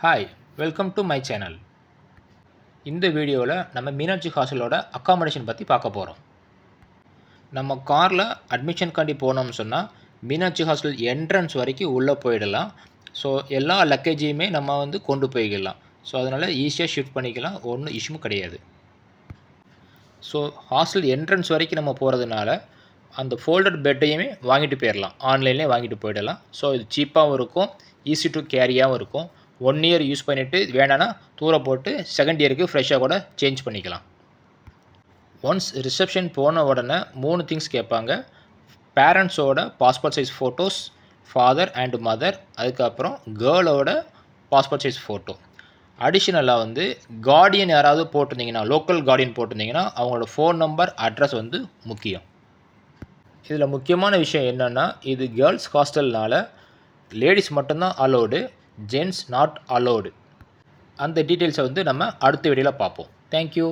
Hi, welcome to my channel. இந்த வீடியோவில் நம்ம மீனாட்சி ஹாஸ்டலோட அக்காமடேஷன் பற்றி பார்க்க போகிறோம். நம்ம காரில் அட்மிஷனுக்காண்டி போனோம்னு சொன்னால் மீனாட்சி ஹாஸ்டல் என்ட்ரன்ஸ் வரைக்கும் உள்ளே போயிடலாம். ஸோ எல்லா லக்கேஜையுமே நம்ம கொண்டு போய்க்கலாம். ஸோ அதனால் ஈஸியாக ஷிஃப்ட் பண்ணிக்கலாம், ஒன்றும் இஷ்யூ கிடையாது. ஸோ ஹாஸ்டல் என்ட்ரன்ஸ் வரைக்கும் நம்ம போகிறதுனால அந்த ஃபோல்டட் பெட்டையுமே வாங்கிட்டு போயிடலாம், ஆன்லைன்லேயே வாங்கிட்டு போயிடலாம். ஸோ இது சீப்பாகவும் இருக்கும், ஈஸி டு கேரியாகவும் இருக்கும். 1 இயர் யூஸ் பண்ணிவிட்டு வேணான்னா தூர போட்டு செகண்ட் இயருக்கு ஃப்ரெஷ்ஷாக கூட சேஞ்ச் பண்ணிக்கலாம். ஒன்ஸ் ரிசப்ஷன் போன உடனே 3 திங்ஸ் கேட்பாங்க. பேரண்ட்ஸோட passport size photos, father and mother, அதுக்கப்புறம் கேர்ளோட பாஸ்போர்ட் சைஸ் ஃபோட்டோ. அடிஷ்னலாக கார்டியன் யாராவது போட்டிருந்தீங்கன்னா, லோக்கல் கார்டியன் போட்டிருந்தீங்கன்னா அவங்களோட ஃபோன் நம்பர், அட்ரஸ் முக்கியம். இதில் முக்கியமான விஷயம் என்னென்னா, இது கேர்ள்ஸ் ஹாஸ்டல்னால லேடிஸ் மட்டும்தான் அலோடு, ஜென்ட்ஸ் நாட் அலோடு. அந்த டீட்டெயில்ஸை நம்ம அடுத்த வீடியோவில் பார்ப்போம். தேங்க்யூ.